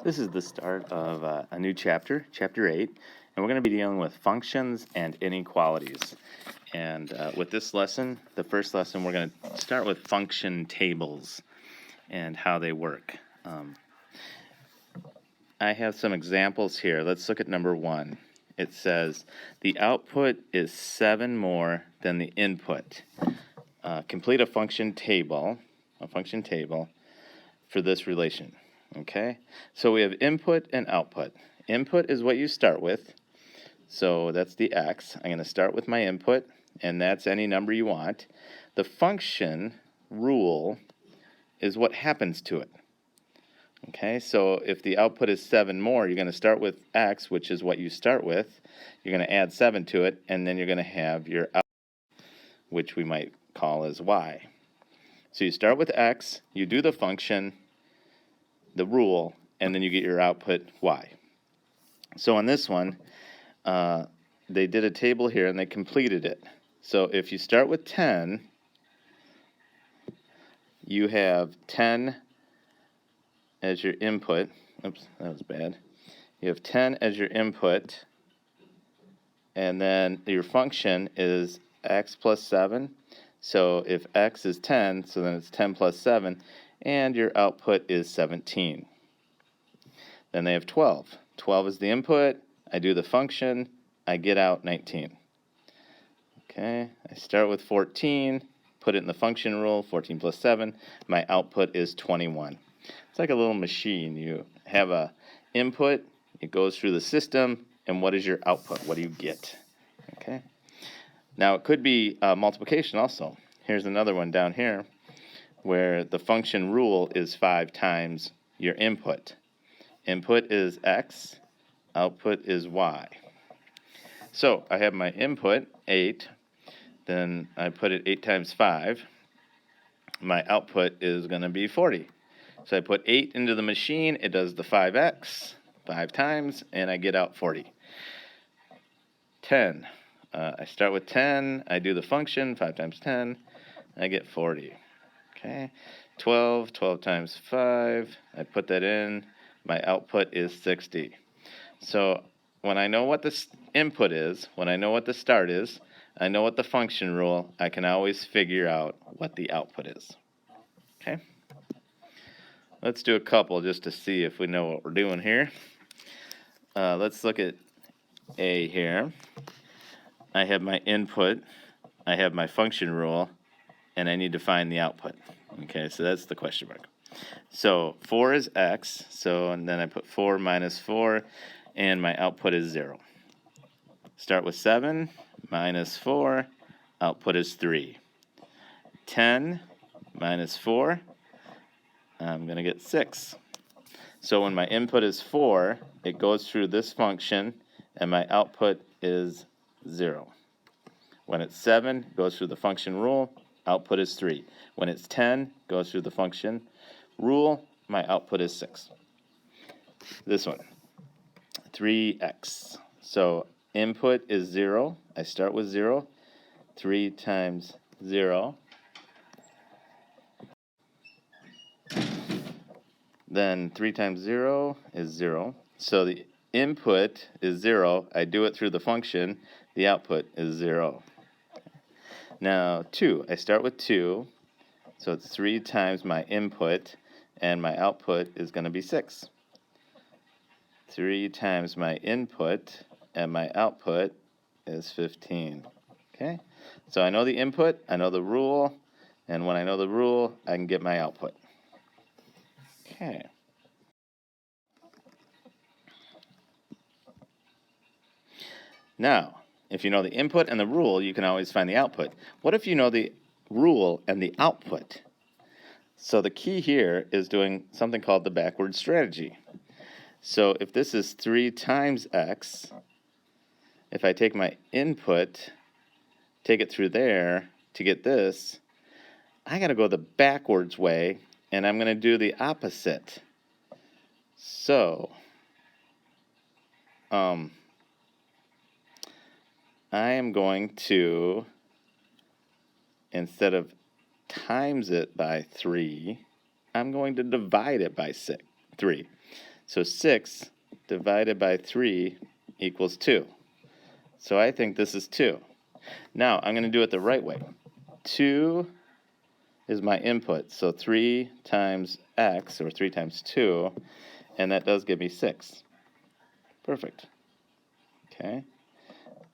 This is the start of a new chapter, Chapter 8, and we're going to be dealing with functions and inequalities. And with this lesson, the first lesson, we're going to start with function tables and how they work. I have some examples here. Let's look at number 1. It says, the output is 7 more than the input. Complete a function table for this relation. Okay, so we have input and output. Input is what you start with, so that's the x. I'm going to start with my input, and that's any number you want. The function rule is what happens to it. Okay, so if the output is 7 more, you're going to start with x, which is what you start with. You're going to add 7 to it, and then you're going to have your output, which we might call as y. So you start with x, you do the function, the rule, and then you get your output y. So on this one, they did a table here and they completed it. So if you start with 10, you have 10 as your input. Oops, that was bad. You have 10 as your input, and then your function is x plus 7. So if x is 10, so then it's 10 plus 7, and your output is 17. Then they have 12. 12 is the input. I do the function. I get out 19. Okay, I start with 14, put it in the function rule, 14 plus 7. My output is 21. It's like a little machine. You have a input, it goes through the system, and what is your output? What do you get? Okay. Now it could be multiplication also. Here's another one down here where the function rule is 5 times your input. Input is x, output is y. So I have my input, 8, then I put it 8 times 5. My output is going to be 40. So I put 8 into the machine, it does the 5x, 5 times, and I get out 40. 10. I start with 10, I do the function, 5 times 10, I get 40. Okay. 12 times 5, I put that in, my output is 60. So when I know what the input is, when I know what the start is, I know what the function rule, I can always figure out what the output is. Okay? Let's do a couple just to see if we know what we're doing here. Let's look at A here. I have my input, I have my function rule, and I need to find the output. Okay, so that's the question mark. So 4 is x, and then I put 4 minus 4, and my output is 0. Start with 7, minus 4, output is 3. 10 minus 4, I'm going to get 6. So when my input is 4, it goes through this function, and my output is 0. When it's 7, it goes through the function rule, output is 3. When it's 10, goes through the function rule, my output is 6. This one, 3x. So input is 0. I start with 0. 3 times 0. Then 3 times 0 is 0. So the input is 0. I do it through the function. The output is 0. Now 2. I start with 2. So it's 3 times my input, and my output is going to be 6. 3 times my input, and my output is 15. Okay? So I know the input, I know the rule, and when I know the rule, I can get my output. Okay. Now, if you know the input and the rule, you can always find the output. What if you know the rule and the output? So the key here is doing something called the backward strategy. So if this is 3 times x, if I take my input, take it through there to get this, I got to go the backwards way, and I'm going to do the opposite. So, I am going to, instead of times it by 3, I'm going to divide it by 3. So 6 divided by 3 equals 2. So I think this is 2. Now, I'm going to do it the right way. 2 is my input, so 3 times x, or 3 times 2, and that does give me 6. Perfect. Okay.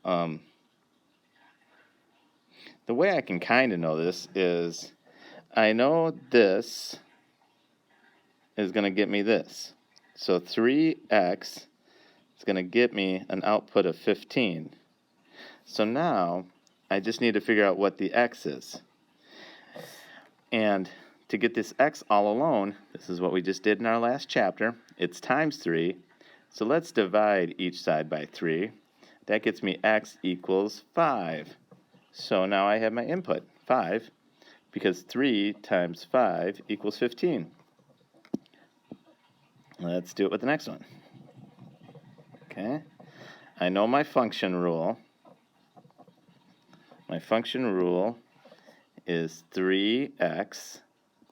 The way I can kind of know this is, I know this is going to get me this. So 3x is going to get me an output of 15. So now, I just need to figure out what the x is. And to get this x all alone, this is what we just did in our last chapter. It's times 3. So let's divide each side by 3. That gets me x equals 5. So now I have my input, 5, because 3 times 5 equals 15. Let's do it with the next one. Okay. I know my function rule. My function rule is 3x,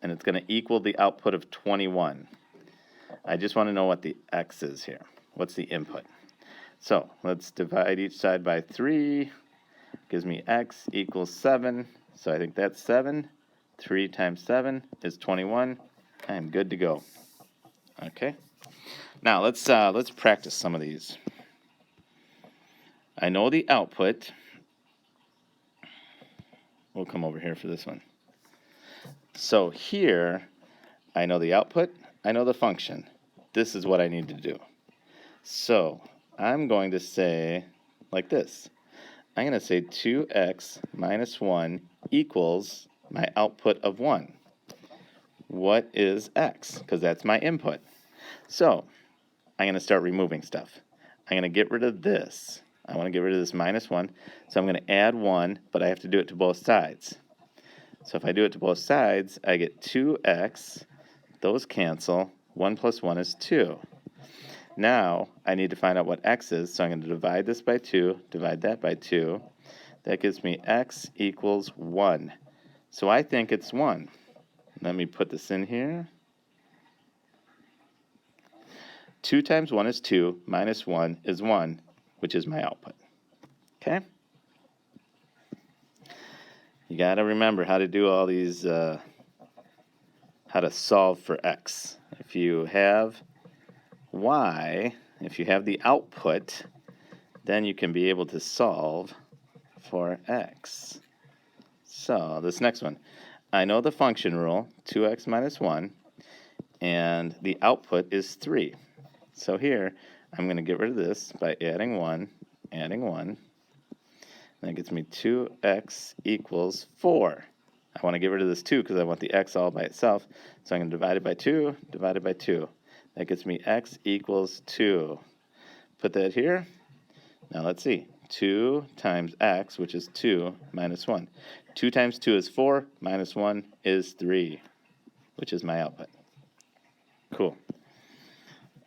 and it's going to equal the output of 21. I just want to know what the x is here. What's the input? So let's divide each side by 3. Gives me x equals 7. So I think that's 7. 3 times 7 is 21. I'm good to go. Okay. Now let's practice some of these. I know the output. We'll come over here for this one. So here, I know the output, I know the function. This is what I need to do. So I'm going to say like this. I'm going to say 2x minus 1 equals my output of 1. What is x? Because that's my input. So I'm going to start removing stuff. I'm going to get rid of this. I want to get rid of this minus 1. So I'm going to add 1, but I have to do it to both sides. So if I do it to both sides, I get 2x. Those cancel. 1 plus 1 is 2. Now I need to find out what x is, so I'm going to divide this by 2, divide that by 2. That gives me x equals 1. So I think it's 1. Let me put this in here. 2 times 1 is 2, minus 1 is 1, which is my output. Okay? You got to remember how to do all these, how to solve for x. If you have y, if you have the output, then you can be able to solve for x. So this next one, I know the function rule, 2x minus 1, and the output is 3. So here, I'm going to get rid of this by adding 1, adding 1. That gets me 2x equals 4. I want to get rid of this 2 because I want the x all by itself. So I'm going to divide it by 2, divided by 2. That gets me x equals 2. Put that here. Now let's see. 2 times x, which is 2, minus 1. 2 times 2 is 4, minus 1 is 3, which is my output. Cool.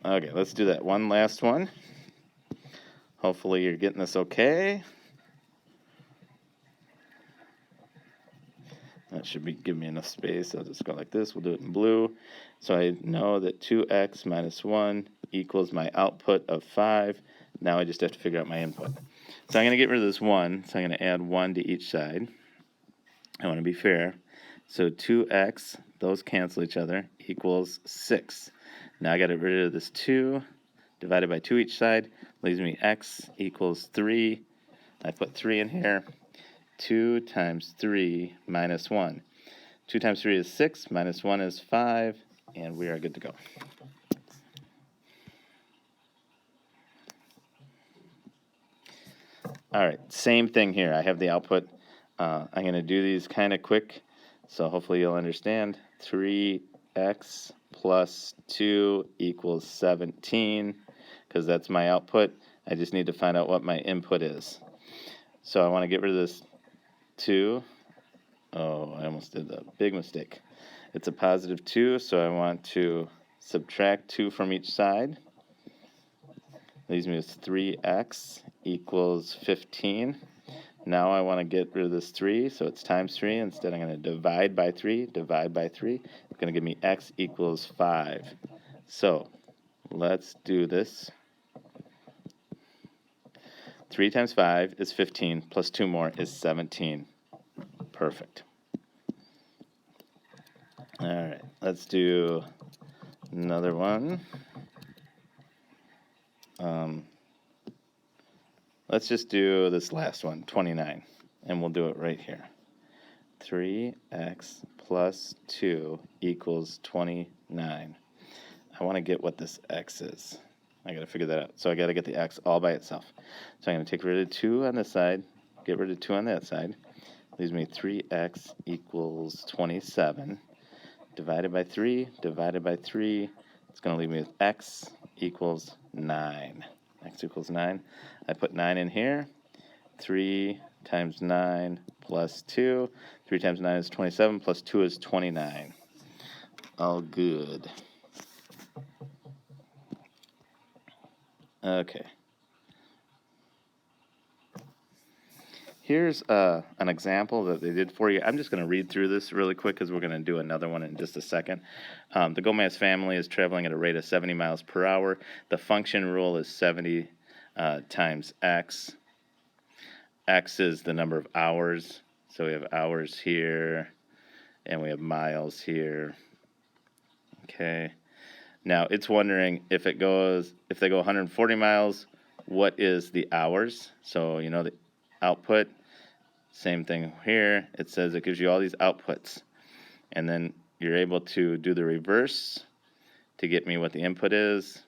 Okay, let's do that one last one. Hopefully you're getting this okay. That should be give me enough space. I'll just go like this. We'll do it in blue. So I know that 2x minus 1 equals my output of 5. Now I just have to figure out my input. So I'm going to get rid of this 1. So I'm going to add 1 to each side. I want to be fair. So 2x, those cancel each other, equals 6. Now I got to get rid of this 2. Divided by 2 each side leaves me x equals 3. I put 3 in here. 2 times 3 minus 1. 2 times 3 is 6, minus 1 is 5, and we are good to go. All right, same thing here. I have the output. I'm going to do these kind of quick, so hopefully you'll understand. 3x plus 2 equals 17, because that's my output. I just need to find out what my input is. So I want to get rid of this 2. Oh, I almost did a big mistake. It's a positive 2, so I want to subtract 2 from each side. Leaves me with 3x equals 15. Now I want to get rid of this 3, so it's times 3. Instead, I'm going to divide by 3, divide by 3. It's going to give me x equals 5. So let's do this. 3 times 5 is 15, plus 2 more is 17. Perfect. All right, let's do another one. Let's just do this last one, 29, and we'll do it right here. 3x plus 2 equals 29. I want to get what this x is. I got to figure that out. So I got to get the x all by itself. So I'm going to take rid of 2 on this side, get rid of 2 on that side. Leaves me 3x equals 27. Divided by 3, divided by 3. It's going to leave me with x equals 9. X equals 9. I put 9 in here. 3 times 9 plus 2. 3 times 9 is 27, plus 2 is 29. All good. Okay. Here's an example that they did for you. I'm just going to read through this really quick because we're going to do another one in just a second. The Gomez family is traveling at a rate of 70 miles per hour. The function rule is 70 times x. X is the number of hours. So we have hours here, and we have miles here. Okay. Now it's wondering if they go 140 miles, what is the hours? So you know the output. Same thing here. It says it gives you all these outputs, and then you're able to do the reverse to get me what the input is.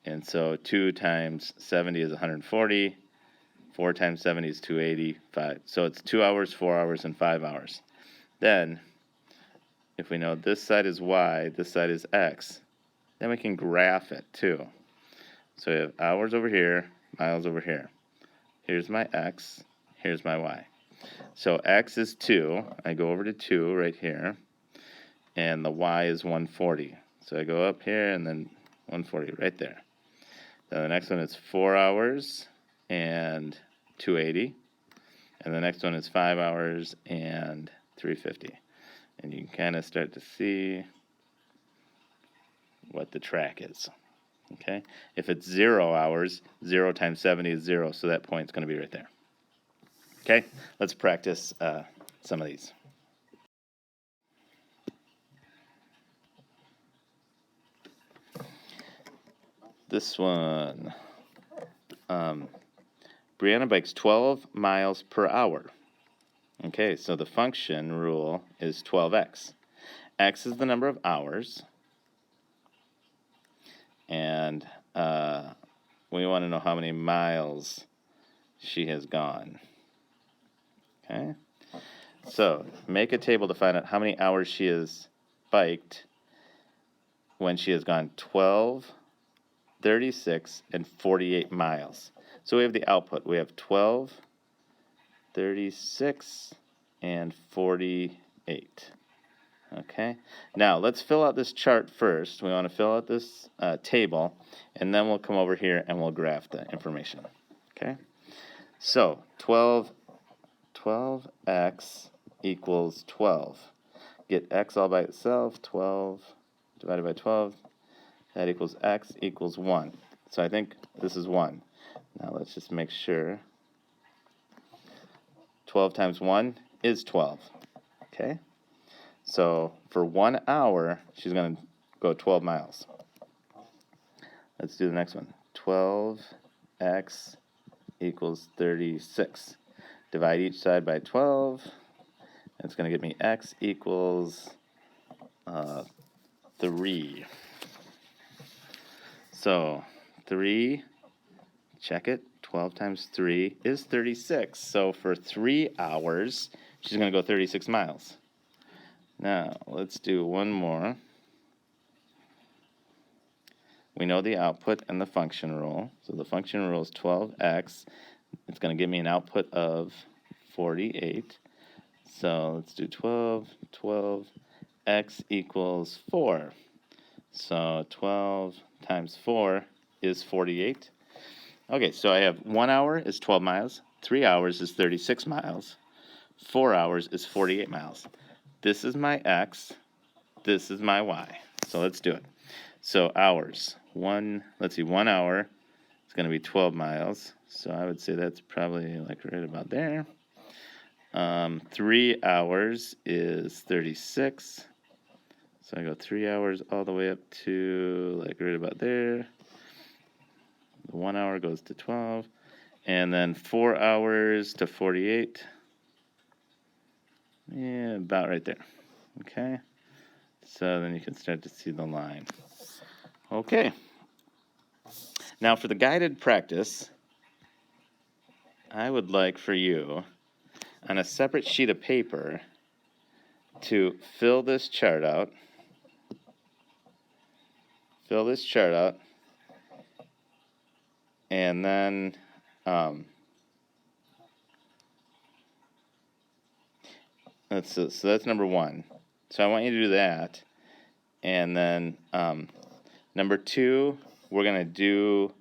And so 2 times 70 is 140. 4 times 70 is 285. So it's 2 hours, 4 hours, and 5 hours. Then, if we know this side is y, this side is x, then we can graph it too. So we have hours over here, miles over here. Here's my x, here's my y. So x is 2. I go over to 2 right here. And the y is 140. So I go up here and then 140 right there. Then the next one is 4 hours and 280. And the next one is 5 hours and 350. And you can kind of start to see what the track is. Okay? If it's 0 hours, 0 times 70 is 0, so that point's going to be right there. Okay? Let's practice some of these. This one. Brianna bikes 12 miles per hour. Okay, so the function rule is 12x. X is the number of hours. And we want to know how many miles she has gone. Okay? So make a table to find out how many hours she has biked when she has gone 12, 36, and 48 miles. So we have the output. We have 12, 36, and 48. Okay? Now, let's fill out this chart first. We want to fill out this table, and then we'll come over here and we'll graph the information. Okay? So, 12x equals 12. Get x all by itself, 12 divided by 12. That equals x equals 1. So I think this is 1. Now let's just make sure. 12 times 1 is 12. Okay? So for 1 hour, she's going to go 12 miles. Let's do the next one. 12x equals 36. Divide each side by 12. It's going to give me x equals 3. So 3, check it, 12 times 3 is 36. So for 3 hours, she's going to go 36 miles. Now, let's do one more. We know the output and the function rule. So the function rule is 12x. It's going to give me an output of 48. So let's do 12, x equals 4. So 12 times 4 is 48. Okay, so I have 1 hour is 12 miles, 3 hours is 36 miles, 4 hours is 48 miles. This is my x, this is my y. So let's do it. So hours. Let's see, 1 hour is going to be 12 miles. So I would say that's probably like right about there. 3 hours is 36. So I go 3 hours all the way up to like right about there. The 1 hour goes to 12. And then 4 hours to 48. Yeah, about right there. Okay. So then you can start to see the line. Okay. Now for the guided practice, I would like for you, on a separate sheet of paper, to fill this chart out. Fill this chart out. And then so that's number 1. So I want you to do that. And then number 2, we're going to do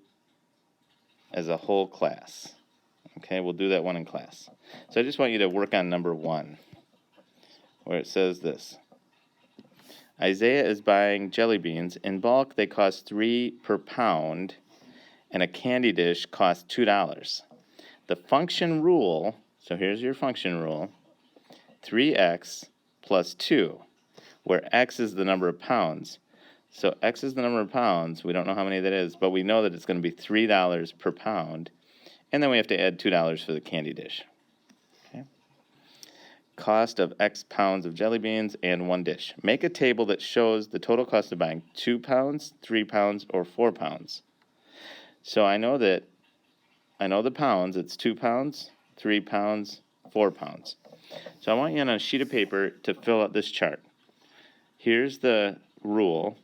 as a whole class. Okay, we'll do that one in class. So I just want you to work on number 1, where it says this. Isaiah is buying jelly beans. In bulk, they cost $3 per pound, and a candy dish costs $2. The function rule, so here's your function rule, 3x plus 2, where x is the number of pounds. So x is the number of pounds. We don't know how many that is, but we know that it's going to be $3 per pound. And then we have to add $2 for the candy dish. Okay. Cost of X pounds of jelly beans and 1 dish. Make a table that shows the total cost of buying 2 pounds, 3 pounds, or 4 pounds. So I know the pounds. It's 2 pounds, 3 pounds, 4 pounds. So I want you on a sheet of paper to fill out this chart. Here's the rule.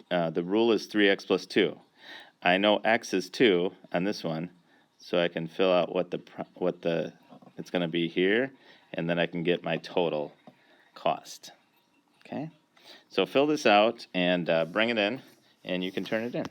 The rule is 3x plus 2. I know x is 2 on this one, so I can fill out what it's going to be here, and then I can get my total cost. Okay? So fill this out and bring it in, and you can turn it in.